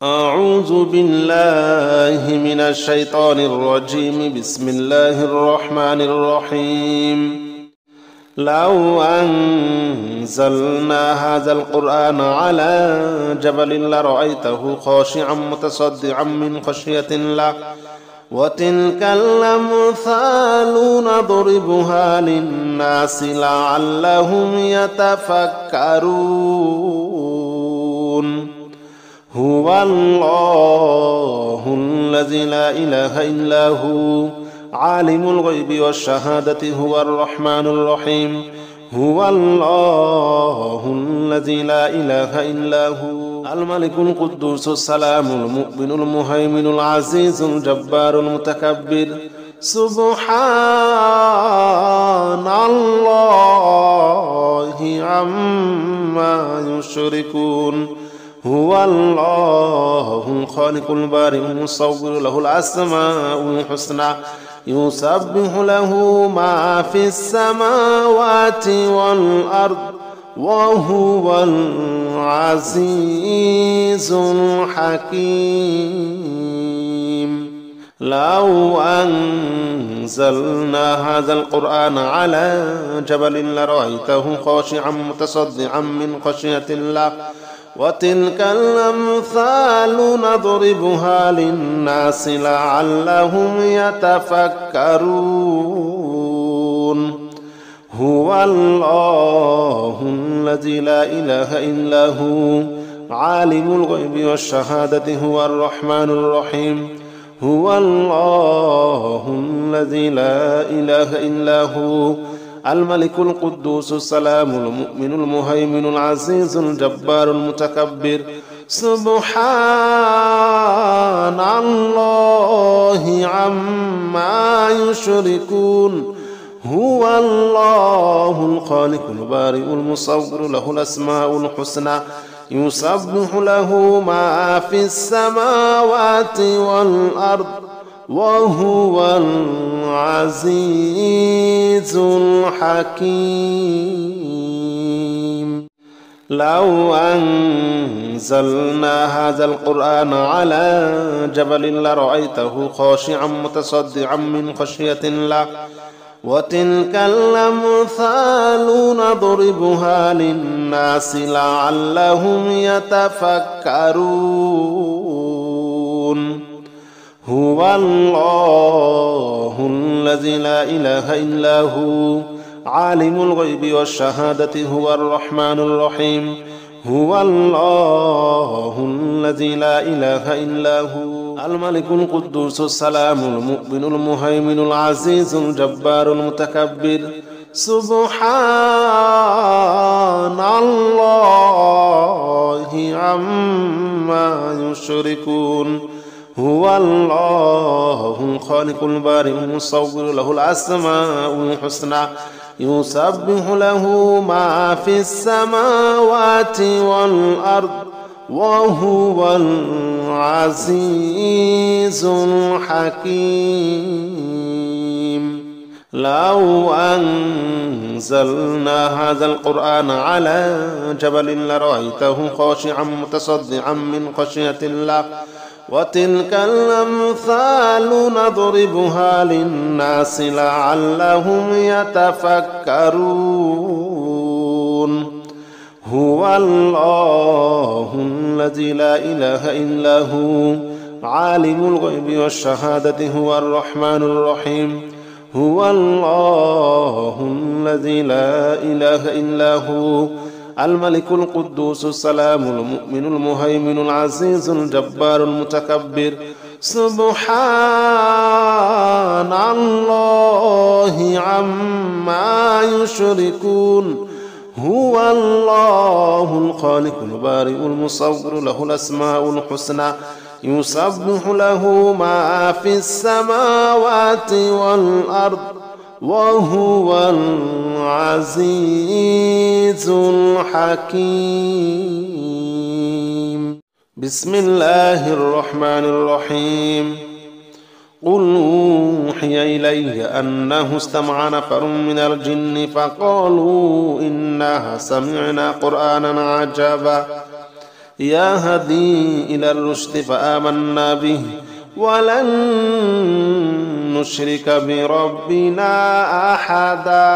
أعوذ بالله من الشيطان الرجيم. بسم الله الرحمن الرحيم. لو أنزلنا هذا القرآن على جبل لرأيته خاشعا متصدعا من خشية الله وتلك الأمثال نضربها للناس لعلهم يتفكرون. هو الله الذي لا إله إلا هو عالم الغيب والشهادة هو الرحمن الرحيم. هو الله الذي لا إله إلا هو الملك القدوس السلام المؤمن المهيمن العزيز الجبار المتكبر. سبحان الله عما يشركون. هو الله الخالق البارئ المصور له الأسماء الحسنى يسبح له ما في السماوات والأرض وهو العزيز الحكيم. لو أنزلنا هذا القرآن على جبل لرأيته خاشعا متصدعا من خشية الله وتلك الأمثال نضربها للناس لعلهم يتفكرون. هو الله الذي لا إله إلا هو عالم الغيب والشهادة هو الرحمن الرحيم. هو الله الذي لا إله إلا هو الملك القدوس السلام المؤمن المهيمن العزيز الجبار المتكبر. سبحان الله عما يشركون. هو الله الخالق البارئ المصور له الأسماء الحسنى يسبح له ما في السماوات والأرض وهو العزيز الحكيم. لو أنزلنا هذا القرآن على جبل لرأيته خاشعا متصدعا من خشية الله وتلك الأمثال نضربها للناس لعلهم يتفكرون. هو الله الذي لا إله إلا هو عالم الغيب والشهادة هو الرحمن الرحيم. هو الله الذي لا إله إلا هو الملك القدوس السلام المؤمن المهيمن العزيز الجبار المتكبر. سبحان الله عما يشركون. هو الله الخالق البارئ المصور له الأسماء الحسنى يسبح له ما في السماوات والأرض وهو العزيز الحكيم. لو أنزلنا هذا القرآن على جبل لرأيته خاشعا متصدعا من خشية الله وتلك الأمثال نضربها للناس لعلهم يتفكرون. هو الله الذي لا إله إلا هو عالم الغيب والشهادة هو الرحمن الرحيم. هو الله الذي لا إله إلا هو الملك القدوس السلام المؤمن المهيمن العزيز الجبار المتكبر. سبحان الله عما يشركون. هو الله الخالق البارئ المصور له الأسماء الحسنى يسبح له ما في السماوات والأرض وهو العزيز الحكيم. بسم الله الرحمن الرحيم. قل أوحي إلي أنه استمع نفر من الجن فقالوا إنا سمعنا قرآنا عجبا يهدي إلى الرشد فآمنا به ولن نشرك بربنا أحدا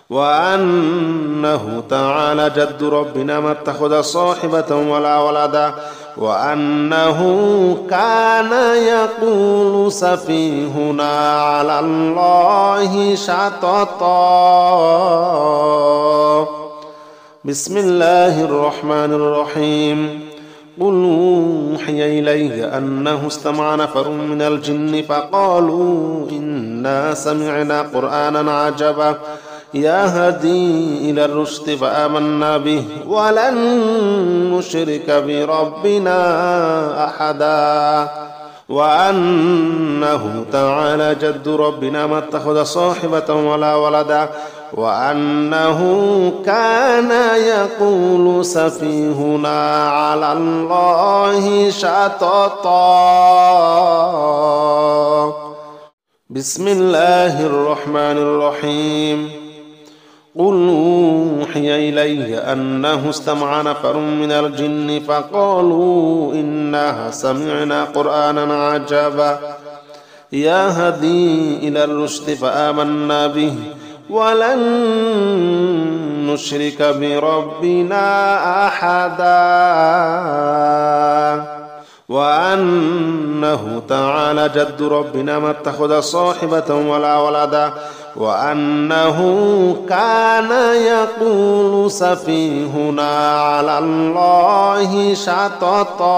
وأنه تعالى جد ربنا ما اتخذ صاحبة ولا ولدا وأنه كان يقول سفيهنا على الله شططا. بسم الله الرحمن الرحيم. قل أوحي إلي أنه استمع نفر من الجن فقالوا إنا سمعنا قرآنا عجبا يهدي إلى الرشد فآمنا به ولن نشرك بربنا أحدا وأنه تعالى جد ربنا ما اتخذ صاحبة ولا ولدا وأنه كان يقول سفيهنا على الله شططا. بسم الله الرحمن الرحيم. قل أوحي إلي أنه استمع نفر من الجن فقالوا إنا سمعنا قرآنا عجبا يهدي إلى الرشد فآمنا به ولن نشرك بربنا أحدا وأنه تعالى جد ربنا ما اتخذ صاحبة ولا ولدا وأنه كان يقول سفيهنا على الله شططا.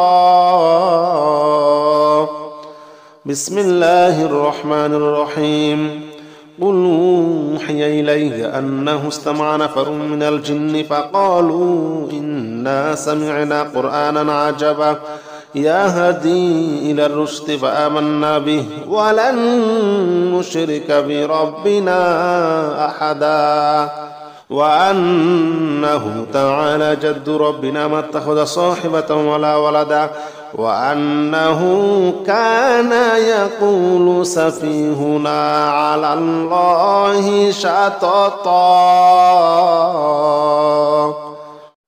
بسم الله الرحمن الرحيم. قل أوحي إلي أنه استمع نفر من الجن فقالوا إنا سمعنا قرآنا عجبا يهدي إلى الرشد فآمنا به ولن نشرك بربنا أحدا وأنه تعالى جد ربنا ما اتخذ صاحبة ولا ولدا وأنه كان يقول سفيهنا على الله شططا.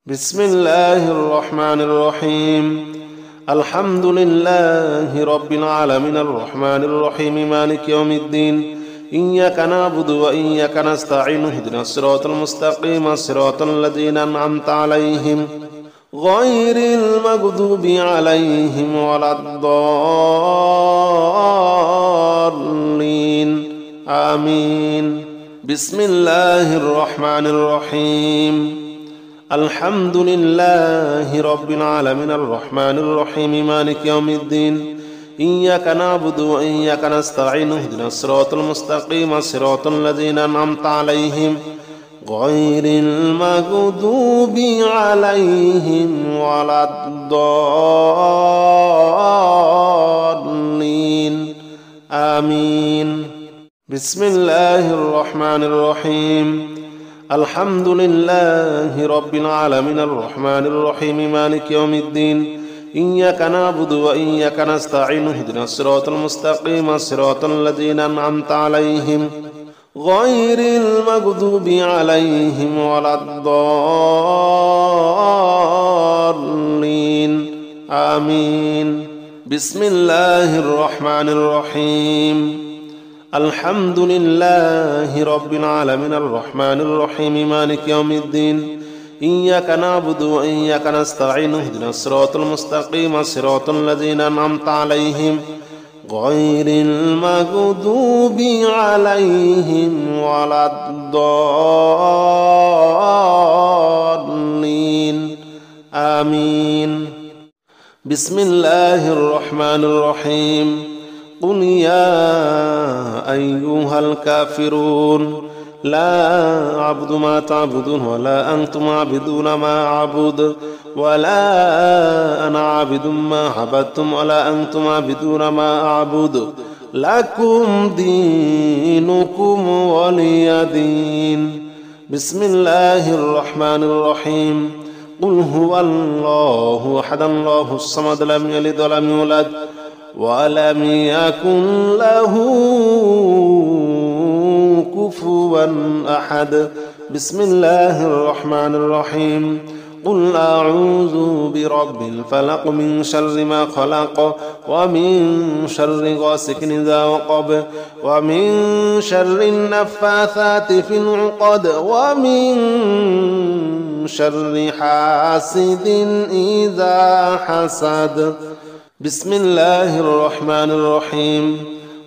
بسم الله الرحمن الرحيم. الحمد لله رب العالمين الرحمن الرحيم مالك يوم الدين إياك نعبد وإياك نستعين اهدنا الصراط المستقيم صراط الذين أنعمت عليهم غير المغضوب عليهم ولا الضالين آمين. بسم الله الرحمن الرحيم. الحمد لله رب العالمين الرحمن الرحيم مالك يوم الدين إياك نعبد وإياك نستعين اهدنا الصراط المستقيم صراط الذين أنعمت عليهم غير المغضوب عليهم ولا الضالين آمين. بسم الله الرحمن الرحيم. الحمد لله رب العالمين الرحمن الرحيم مالك يوم الدين إياك نعبد وإياك نستعين اهدنا الصراط المستقيم صراط الذين أنعمت عليهم غير المغضوب عليهم ولا الضالين آمين. بسم الله الرحمن الرحيم. الحمد لله رب العالمين الرحمن الرحيم مالك يوم الدين إياك نعبد وإياك نستعين اهدنا الصراط المستقيم صراط الذين أنعمت عليهم غير المغضوب عليهم ولا الضالين آمين. بسم الله الرحمن الرحيم. قل يا أيها الكافرون لا أعبد ما تعبدون ولا أنتم عابدون ما أعبد ولا أنا عابد ما عبدتم ولا أنتم عابدون ما أعبد لكم دينكم ولي دين. بسم الله الرحمن الرحيم. قل هو الله أحد الله الصمد لم يلد ولم يولد ولم يكن له كفوا أحد. بسم الله الرحمن الرحيم. قل أعوذ برب الفلق من شر ما خلق ومن شر غاسق إذا وقب ومن شر النفاثات في العقد ومن شر حاسد إذا حسد. بسم الله الرحمن الرحيم.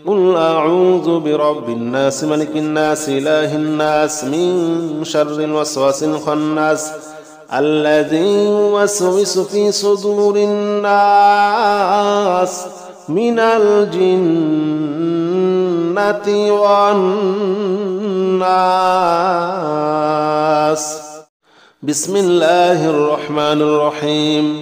قل أعوذ برب الناس ملك الناس إله الناس من شر الوسواس الخناس الذي يوسوس في صدور الناس من الجنة والناس. بسم الله الرحمن الرحيم.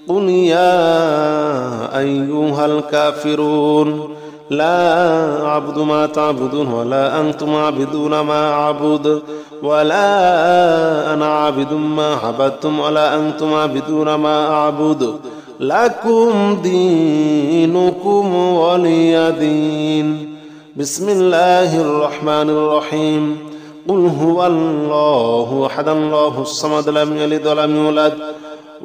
قل يا أيها الكافرون لا أعبد ما تعبدون ولا أنتم عابدون ما أعبد ولا أنا عابد ما عبدتم ولا أنتم عابدون ما أعبد لكم دينكم ولي دين. بسم الله الرحمن الرحيم. قل هو الله أحد الله الصمد لم يلد ولم يولد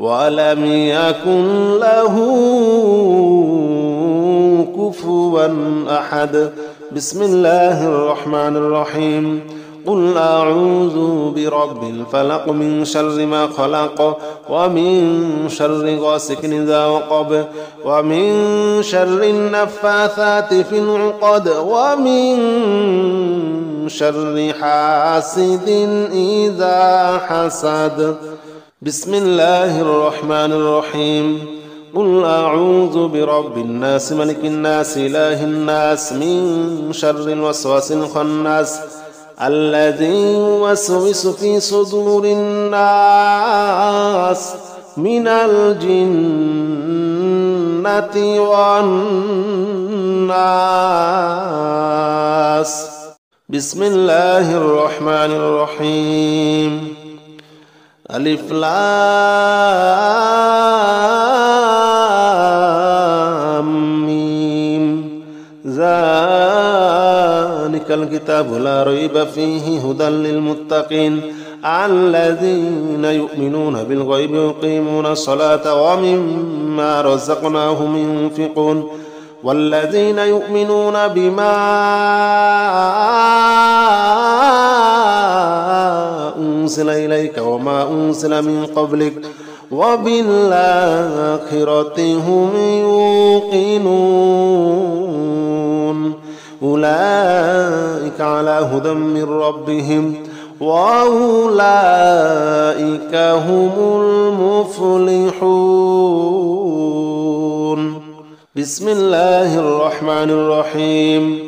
ولم يكن له كفوا أحد. بسم الله الرحمن الرحيم. قل أعوذ برب الفلق من شر ما خلق ومن شر غاسق إذا وقب ومن شر النفاثات في العقد ومن شر حاسد إذا حسد. بسم الله الرحمن الرحيم. قل أعوذ برب الناس ملك الناس إله الناس من شر الوسواس الخناس الذي يوسوس في صدور الناس من الجنة والناس. بسم الله الرحمن الرحيم. ألف لام ميم. ذلك الكتاب لا ريب فيه هدى للمتقين الذين يؤمنون بالغيب ويقيمون الصلاة ومما رزقناهم ينفقون والذين يؤمنون بما أنزل إليك وما أنزل من قبلك وبالآخرة هم يوقنون أولئك على هدى من ربهم وأولئك هم المفلحون. بسم الله الرحمن الرحيم.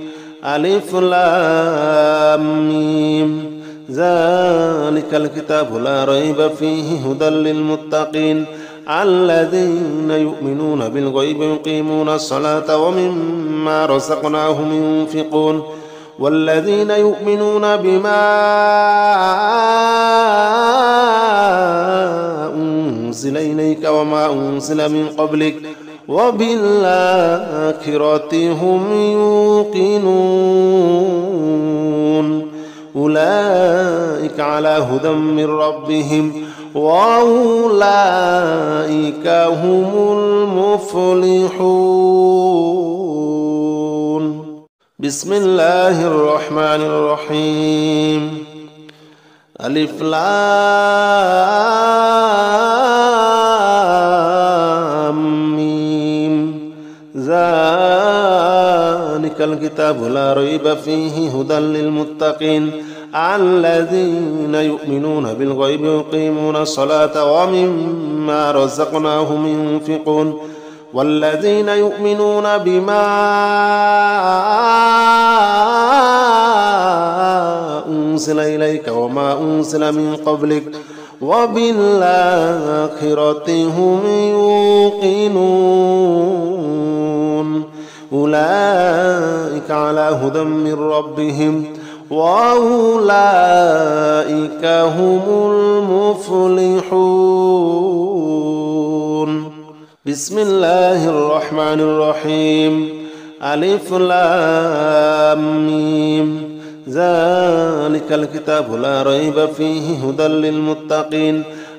ألف لام ميم. ذلك الكتاب لا ريب فيه هدى للمتقين الذين يؤمنون بالغيب ويقيمون الصلاة ومما رزقناهم ينفقون والذين يؤمنون بما أنزل إليك وما أنزل من قبلك وبالآخرة هم يوقنون أولئك على هدى من ربهم وأولئك هم المفلحون. بسم الله الرحمن الرحيم. ألف لام ميم. ذلك الكتاب لا ريب فيه هدى للمتقين الذين يؤمنون بالغيب ويقيمون الصلاة ومما رزقناهم ينفقون والذين يؤمنون بما أنزل إليك وما أنزل من قبلك وبالآخرة هم يوقنون أولئك على هدى من ربهم وأولئك هم المفلحون. بسم الله الرحمن الرحيم. ألف لام ميم. ذلك الكتاب لا ريب فيه هدى للمتقين